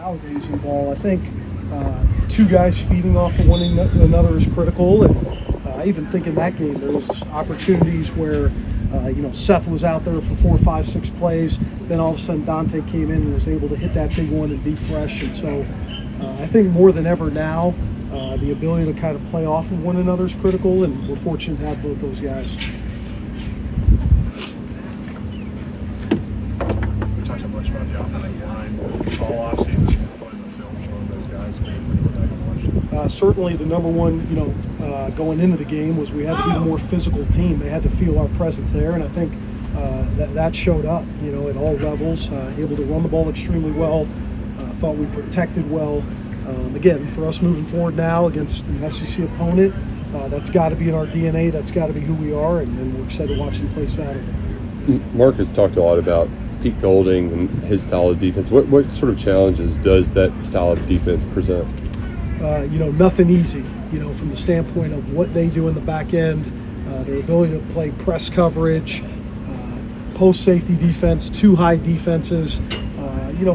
nowadays in ball. I think two guys feeding off of one another is critical. And I even think in that game there was opportunities where Seth was out there for 4, 5, 6 plays. Then all of a sudden Dante came in and was able to hit that big one and be fresh. And so I think more than ever now, the ability to kind of play off of one another is critical, and we're fortunate to have both those guys. We talked so much about the offensive line all offseason, putting the film showing those guys. What do you watch? Certainly the number one, going into the game was we had to be a more physical team. They had to feel our presence there, and I think that showed up, at all levels. Able to run the ball extremely well. Thought we protected well. Again, for us moving forward now against an SEC opponent, that's got to be in our DNA. That's got to be who we are, and we're excited to watch them play Saturday. Mark has talked a lot about Pete Golding and his style of defense. What sort of challenges does that style of defense present? Nothing easy, from the standpoint of what they do in the back end, their ability to play press coverage, post-safety defense, 2 high defenses.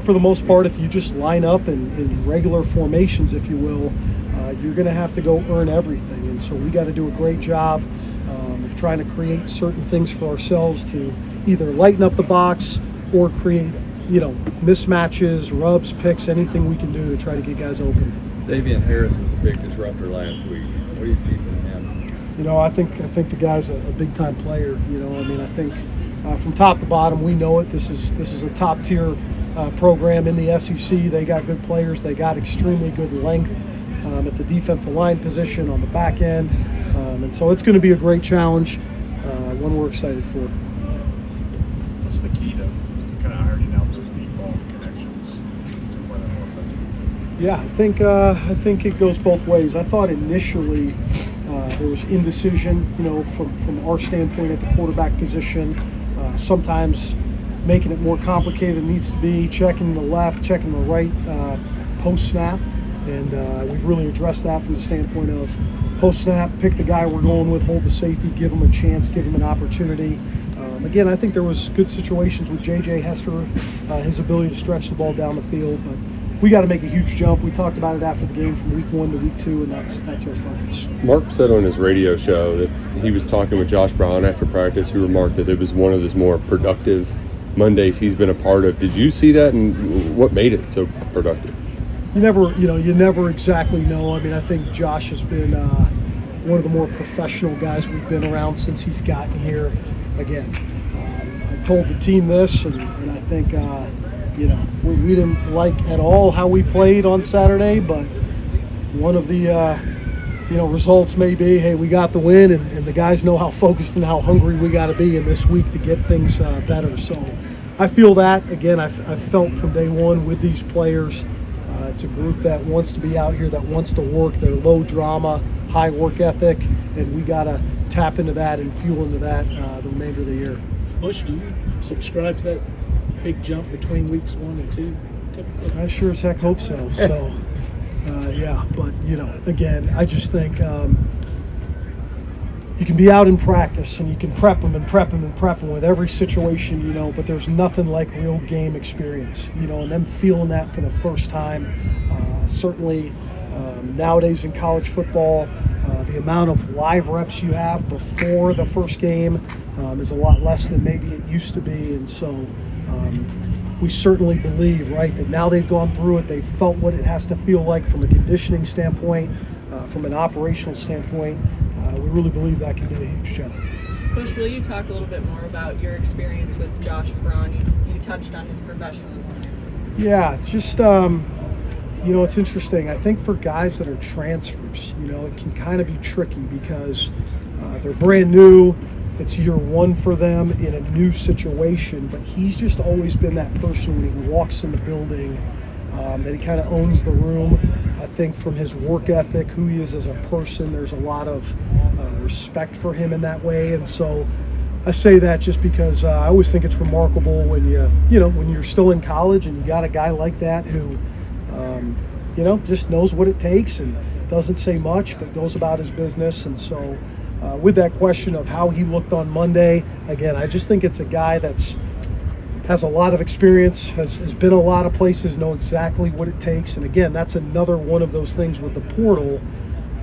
For the most part, if you just line up in regular formations, if you will, you're going to have to go earn everything. And so we got to do a great job of trying to create certain things for ourselves to either lighten up the box or create, mismatches, rubs, picks, anything we can do to try to get guys open. Xavier Harris was a big disruptor last week. What do you see from him? I think the guy's a big-time player. I think from top to bottom, we know it. This is a top-tier program in the SEC. They got good players. They got extremely good length at the defensive line position on the back end. And so it's going to be a great challenge, one we're excited for. What's the key to kind of ironing out those deep ball connections to play that more effectively? Yeah, I think it goes both ways. I thought initially there was indecision, from our standpoint at the quarterback position. Sometimes making it more complicated than it needs to be, checking the left, checking the right post-snap. And we've really addressed that from the standpoint of post-snap, pick the guy we're going with, hold the safety, give him a chance, give him an opportunity. Again, I think there was good situations with J.J. Hester, his ability to stretch the ball down the field. But we got to make a huge jump. We talked about it after the game from week 1 to week 2, and that's our focus. Mark said on his radio show that he was talking with Josh Brown after practice, who remarked that it was one of his more productive Mondays he's been a part of. Did you see that, and what made it so productive? You never exactly know. I think Josh has been one of the more professional guys we've been around since he's gotten here. Again, I told the team this, and I think we didn't like at all how we played on Saturday, but one of the results may be, hey, we got the win, and the guys know how focused and how hungry we got to be in this week to get things better. So I feel that. Again, I've felt from day one with these players, it's a group that wants to be out here, that wants to work. They're low drama, high work ethic, and we got to tap into that and fuel into that the remainder of the year. Bush, do you subscribe to that big jump between weeks 1 and 2 typically? I sure as heck hope so. So, yeah, but, again, I just think you can be out in practice and you can prep them with every situation, but there's nothing like real game experience, and them feeling that for the first time. Certainly nowadays in college football, the amount of live reps you have before the first game is a lot less than maybe it used to be. And so we certainly believe, right, that now they've gone through it, they've felt what it has to feel like from a conditioning standpoint, from an operational standpoint. We really believe that can be a huge challenge. Bush, will you talk a little bit more about your experience with Josh Braun? You touched on his professionalism. Yeah, just, it's interesting. I think for guys that are transfers, it can kind of be tricky because they're brand new. It's year 1 for them in a new situation, but he's just always been that person when he walks in the building, that he kind of owns the room. I think from his work ethic, who he is as a person, there's a lot of respect for him in that way. And so I say that just because I always think it's remarkable when when you're still in college and you got a guy like that who, just knows what it takes and doesn't say much but goes about his business. And so with that question of how he looked on Monday, again, I just think it's a guy that's has a lot of experience, has been a lot of places, know exactly what it takes. And again, that's another one of those things with the portal,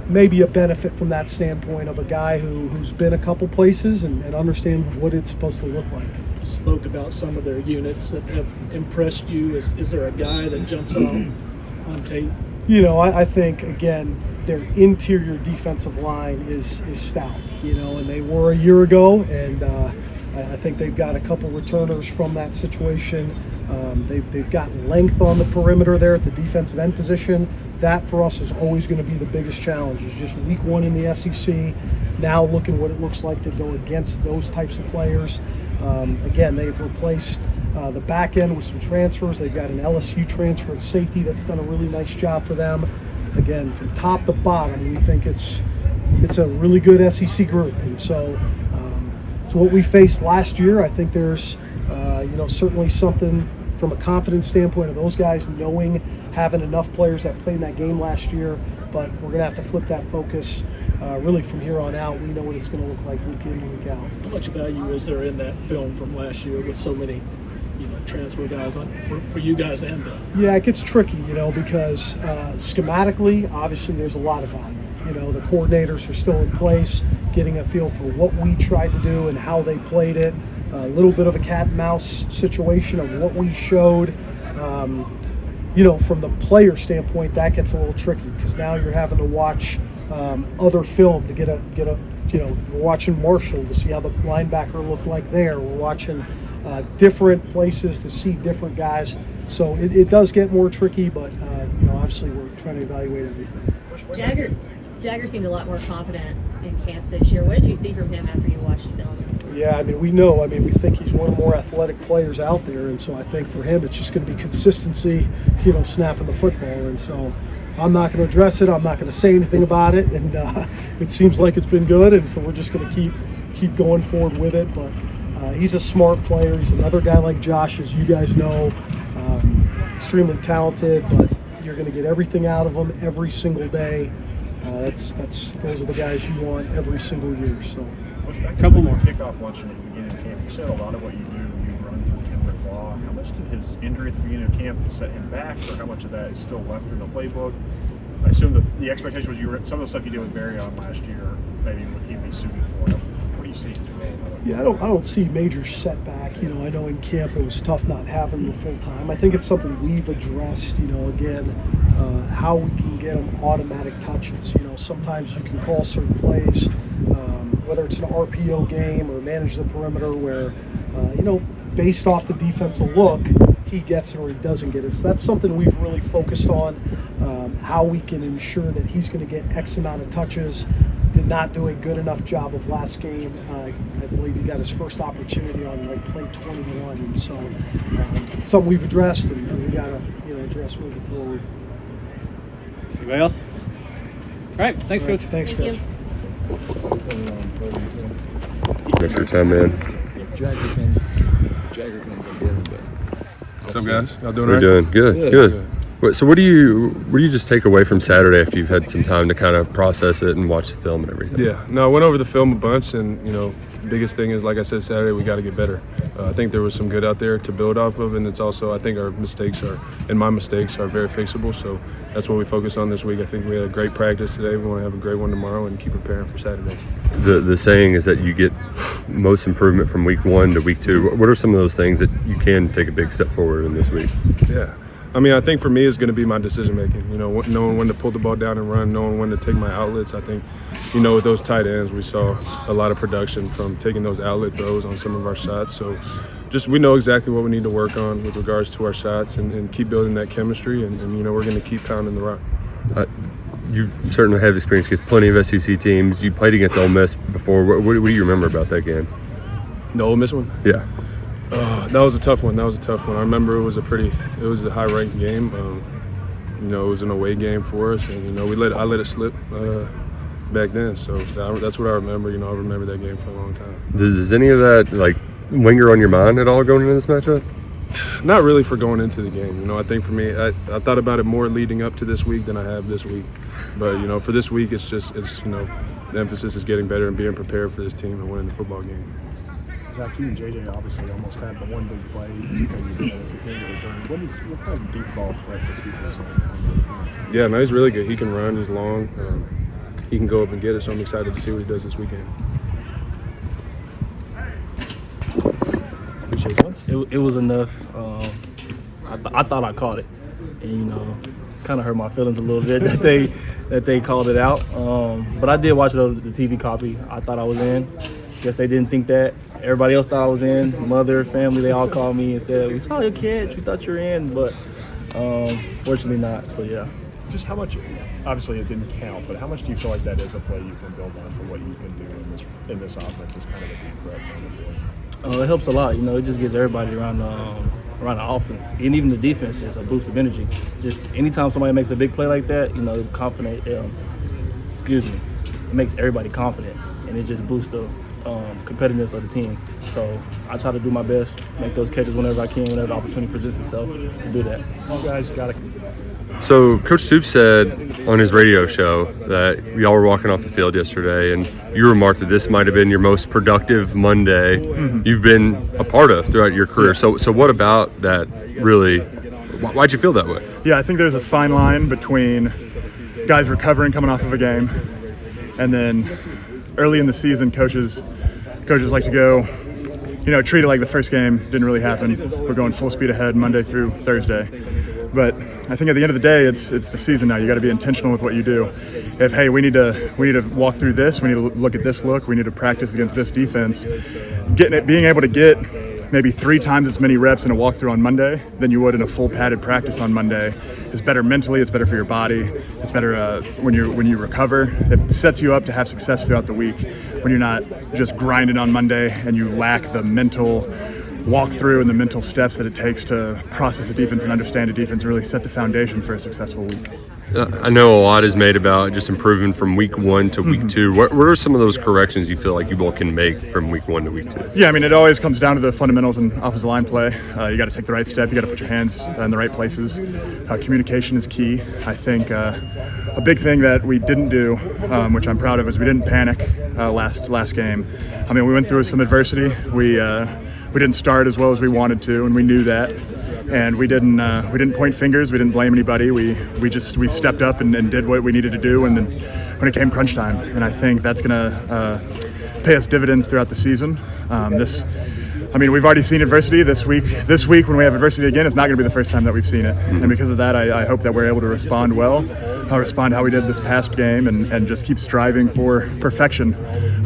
maybe a benefit from that standpoint of a guy who's been a couple places and understands what it's supposed to look like. Spoke about some of their units that have impressed you. Is there a guy that jumps on tape? I think, again, their interior defensive line is stout, and they were a year ago, and I think they've got a couple returners from that situation. They've got length on the perimeter there at the defensive end position. That for us is always going to be the biggest challenge. It's just week one in the SEC. Now looking what it looks like to go against those types of players. Again, they've replaced the back end with some transfers. They've got an LSU transfer at safety that's done a really nice job for them. Again, from top to bottom, we think it's a really good SEC group. And so it's what we faced last year. I think there's certainly something from a confidence standpoint of those guys knowing, having enough players that played in that game last year. But we're going to have to flip that focus really from here on out. We know what it's going to look like week in and week out. How much value is there in that film from last year with so many transfer guys on for you guys and them? Yeah, it gets tricky, because schematically, obviously there's a lot of value. The coordinators are still in place, getting a feel for what we tried to do and how they played it. A little bit of a cat and mouse situation of what we showed. From the player standpoint, that gets a little tricky because now you're having to watch other film to get a we're watching Marshall to see how the linebacker looked like there. We're watching different places to see different guys. So it does get more tricky, but obviously we're trying to evaluate everything. Jagger seemed a lot more confident in camp this year. What did you see from him after you watched film? Yeah, we think he's one of the more athletic players out there, and so I think for him it's just going to be consistency, snapping the football. And so I'm not going to address it. I'm not going to say anything about it, and it seems like it's been good, and so we're just going to keep going forward with it. But he's a smart player. He's another guy like Josh, as you guys know, extremely talented, but you're going to get everything out of him every single day. Those are the guys you want every single year. So, a couple more kickoff luncheon at the beginning of camp. You said a lot of what you do, you run through Kendrick Law. How much did his injury at the beginning of camp set him back, or how much of that is still left in the playbook? I assume that the expectation was some of the stuff you did with Barry on last year, maybe he'd be suited for. What do you see today? Yeah, I don't see major setback. I know in camp it was tough not having him full time. I think it's something we've addressed. How we can get them automatic touches. Sometimes you can call certain plays, whether it's an RPO game or manage the perimeter, where based off the defensive look, he gets it or he doesn't get it. So that's something we've really focused on. How we can ensure that he's going to get X amount of touches. Did not do a good enough job of last game. I believe he got his first opportunity on play 21, and so it's something we've addressed and we got to address moving forward. Anybody else? All right, thanks, Coach. Thanks, Thank guys. Thanks for your time, man. What's up, guys? Y'all doing We're right? doing good. So what do you just take away from Saturday after you've had some time to kind of process it and watch the film and everything? Yeah, no, I went over the film a bunch, and the biggest thing is, like I said Saturday, we got to get better. I think there was some good out there to build off of, and it's also, I think our mistakes are very fixable, so that's what we focus on this week. I think we had a great practice today. We want to have a great one tomorrow and keep preparing for Saturday. The saying is that you get most improvement from week 1 to week 2. What are some of those things that you can take a big step forward in this week? Yeah. I think for me it's going to be my decision making. Knowing when to pull the ball down and run, knowing when to take my outlets. I think, with those tight ends, we saw a lot of production from taking those outlet throws on some of our shots. So, we know exactly what we need to work on with regards to our shots and keep building that chemistry. And we're going to keep pounding the rock. You certainly have experience against plenty of SEC teams. You played against Ole Miss before. What do you remember about that game? The Ole Miss one? Yeah. That was a tough one. I remember it was a high-ranked game. It was an away game for us, and I let it slip back then. So that's what I remember. I remember that game for a long time. Does any of that linger on your mind at all going into this matchup? Not really for going into the game. I think for me, I thought about it more leading up to this week than I have this week. But for this week, the emphasis is getting better and being prepared for this team and winning the football game. Zach, you and JJ obviously almost had the one big play you did with the return. What kind of deep ball threat does he present on the defense? Yeah, no, he's really good. He can run. He's long. He can go up and get it. So I'm excited to see what he does this weekend. It was enough. I thought I caught it, and kind of hurt my feelings a little bit that they called it out. But I did watch it over the TV copy. I thought I was in. Guess they didn't think that. Everybody else thought I was in. Mother, family, they all called me and said, "We saw your catch. We thought you were in," but fortunately not. So yeah. Just how much? Obviously, it didn't count, but how much do you feel like that is a play you can build on for what you can do in this offense as kind of a deep threat kind of feeling? It helps a lot. It just gives everybody around the offense and even the defense just a boost of energy. Just anytime somebody makes a big play like that, confident. It makes everybody confident, and it just boosts the competitiveness of the team. So I try to do my best, make those catches whenever I can, whenever the opportunity presents itself to do that. You guys got to. So Coach Stoops said on his radio show that y'all were walking off the field yesterday, and you remarked that this might have been your most productive Monday you've been a part of throughout your career. So what about that really? Why'd you feel that way? Yeah, I think there's a fine line between guys recovering coming off of a game, and then early in the season, coaches like to go, treat it like the first game didn't really happen. We're going full speed ahead Monday through Thursday. But I think at the end of the day, it's the season now. You got to be intentional with what you do. If hey, we need to walk through this. We need to look at this look. We need to practice against this defense. Being able to get maybe 3 times as many reps in a walkthrough on Monday than you would in a full padded practice on Monday is better mentally. It's better for your body. It's better when you recover. It sets you up to have success throughout the week when you're not just grinding on Monday and you lack the mental walk through and the mental steps that it takes to process a defense and understand a defense and really set the foundation for a successful week. I know a lot is made about just improving from week 1 to week 2. What are some of those corrections you feel like you all can make from week 1 to week 2? Yeah, it always comes down to the fundamentals in offensive line play. You got to take the right step. You got to put your hands in the right places. Communication is key. I think a big thing that we didn't do, which I'm proud of, is we didn't panic last game. We went through some adversity. We didn't start as well as we wanted to, and we knew that. And we didn't point fingers. We didn't blame anybody. We stepped up and did what we needed to do. And then when it came crunch time, and I think that's going to pay us dividends throughout the season. We've already seen adversity this week. This week, when we have adversity again, it's not going to be the first time that we've seen it. And because of that, I hope that we're able to respond well. Respond how we did this past game, and just keep striving for perfection.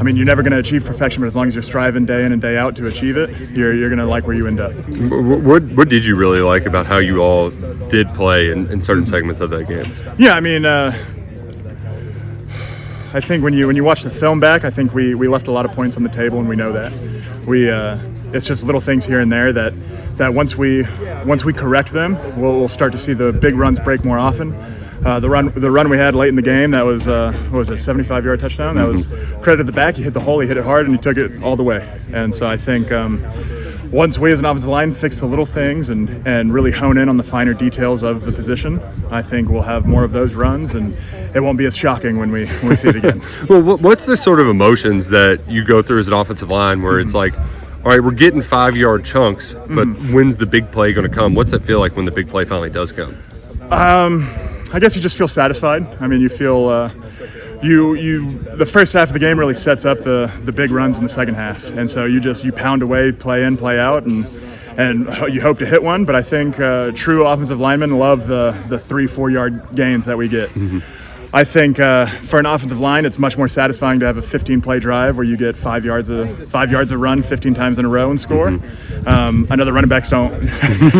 You're never going to achieve perfection, but as long as you're striving day in and day out to achieve it, you're going to like where you end up. What did you really like about how you all did play in certain segments of that game? Yeah, I think when you watch the film back, I think we left a lot of points on the table, and we know that. It's just little things here and there that once we correct them, we'll start to see the big runs break more often. The run we had late in the game, that was what was it, 75-yard touchdown? That was credit to the back. He hit the hole, he hit it hard, and he took it all the way. And so I think once we as an offensive line fix the little things and really hone in on the finer details of the position, I think we'll have more of those runs, and it won't be as shocking when we see it again. Well, what's the sort of emotions that you go through as an offensive line where it's like, all right, we're getting 5-yard chunks, but when's the big play going to come? What's that feel like when the big play finally does come? I guess you just feel satisfied. You feel the first half of the game really sets up the big runs in the second half, and so you pound away, play in, play out, and you hope to hit one. But I think true offensive linemen love the 3-4 yard gains that we get. I think for an offensive line, it's much more satisfying to have a 15-play drive where you get 5 yards a run 15 times in a row and score. I know the running backs don't;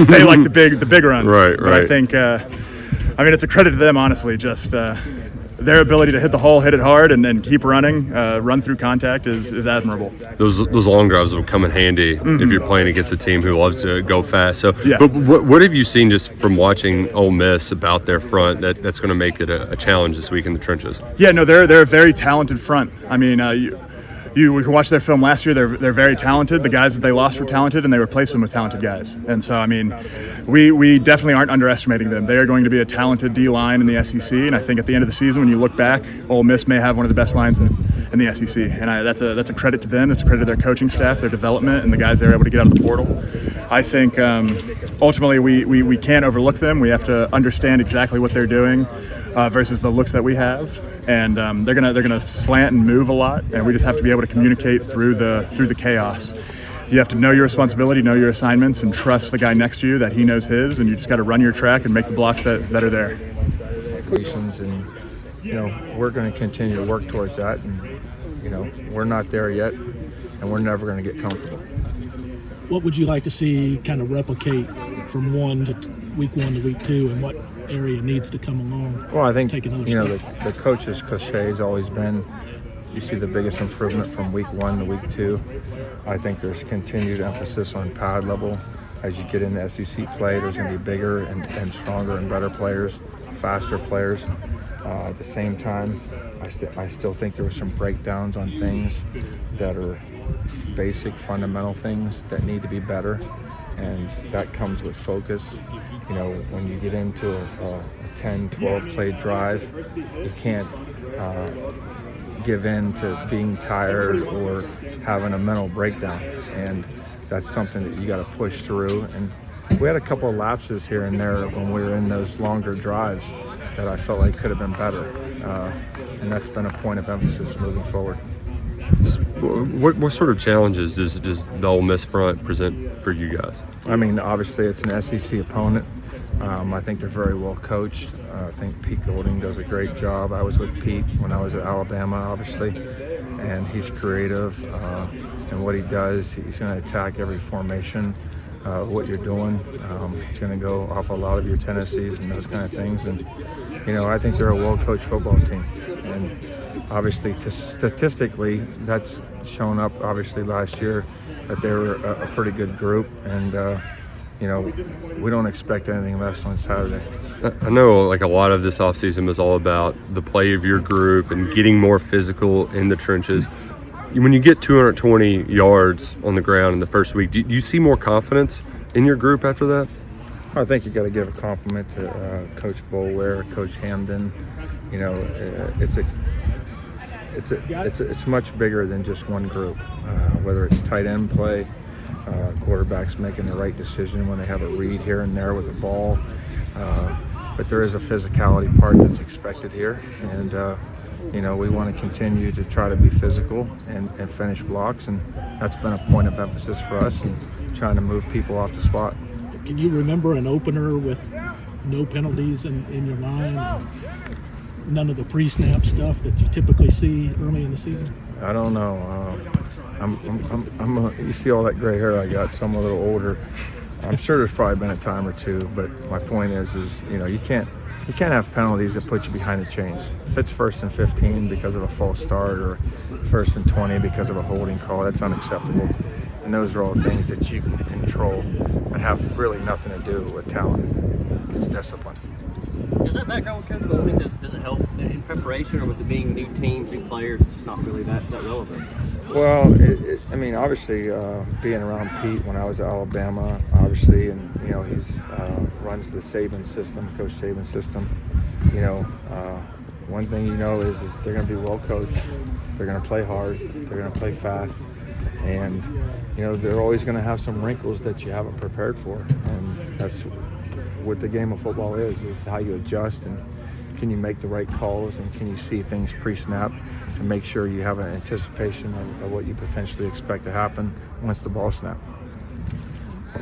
they like the big runs. Right. But I think it's a credit to them, honestly. Just their ability to hit the hole, hit it hard, and keep running, run through contact is admirable. Those long drives will come in handy if you're playing against a team who loves to go fast. So, yeah. But what have you seen just from watching Ole Miss about their front that's going to make it a challenge this week in the trenches? Yeah, no, they're a very talented front. we can watch their film last year. They're very talented. The guys that they lost were talented, and they replaced them with talented guys. And so, I mean, we definitely aren't underestimating them. They are going to be a talented D line in the SEC. And I think at the end of the season, when you look back, Ole Miss may have one of the best lines in the SEC. And that's a credit to them. It's a credit to their coaching staff, their development, and the guys they're able to get out of the portal. I think ultimately we can't overlook them. We have to understand exactly what they're doing versus the looks that we have. And they're gonna slant and move a lot, and we just have to be able to communicate through the chaos. You have to know your responsibility, know your assignments, and trust the guy next to you that he knows his, and you just got to run your track and make the blocks that are there. And we're going to continue to work towards that, and we're not there yet, and we're never going to get comfortable. What would you like to see kind of replicate from week one to week two, and what area needs to come along? Well, I think take another step? the coach's cliche has always been you see the biggest improvement from week 1 to week 2. I think there's continued emphasis on pad level. As you get into SEC play, there's going to be bigger and stronger and better players, faster players. At the same time, I still think there were some breakdowns on things that are basic, fundamental things that need to be better, and that comes with focus. When you get into a 10, 12 play drive, you can't give in to being tired or having a mental breakdown, and that's something that you got to push through. And we had a couple of lapses here and there when we were in those longer drives that I felt like could have been better, and that's been a point of emphasis moving forward. What sort of challenges does the Ole Miss front present for you guys? I mean, obviously it's an SEC opponent. I think they're very well coached. I think Pete Golding does a great job. I was with Pete when I was at Alabama, obviously, and he's creative in what he does. He's going to attack every formation, what you're doing. He's going to go off a lot of your tendencies and those kind of things. And, I think they're a well-coached football team. And obviously, statistically, that's shown up, obviously, last year that they were a pretty good group. And, we don't expect anything less on Saturday. I know a lot of this offseason was all about the play of your group and getting more physical in the trenches. When you get 220 yards on the ground in the first week, do you see more confidence in your group after that? I think you got to give a compliment to Coach Boulware, Coach Hamdan. It's much bigger than just one group. Whether it's tight end play, quarterbacks making the right decision when they have a read here and there with the ball. But there is a physicality part that's expected here, and we want to continue to try to be physical and finish blocks, and that's been a point of emphasis for us, and trying to move people off the spot. Can you remember an opener with no penalties in your line, and none of the pre-snap stuff that you typically see early in the season? I don't know. You see all that gray hair I got, so I'm a little older. I'm sure there's probably been a time or two, but my point is you can't have penalties that put you behind the chains. If it's 1st and 15 because of a false start, or 1st and 20 because of a holding call, that's unacceptable. And those are all things that you can control and have really nothing to do with talent. It's discipline. Does that background with Coach Golding, does it help in preparation, or with it being new teams, new players, it's just not really that relevant? Well, obviously being around Pete when I was at Alabama, obviously, and he's runs the Saban system, Coach Saban system. One thing is they're going to be well coached. They're going to play hard. They're going to play fast, and they're always going to have some wrinkles that you haven't prepared for, and that's what the game of football is how you adjust, and can you make the right calls, and can you see things pre-snap to make sure you have an anticipation of what you potentially expect to happen once the ball snaps.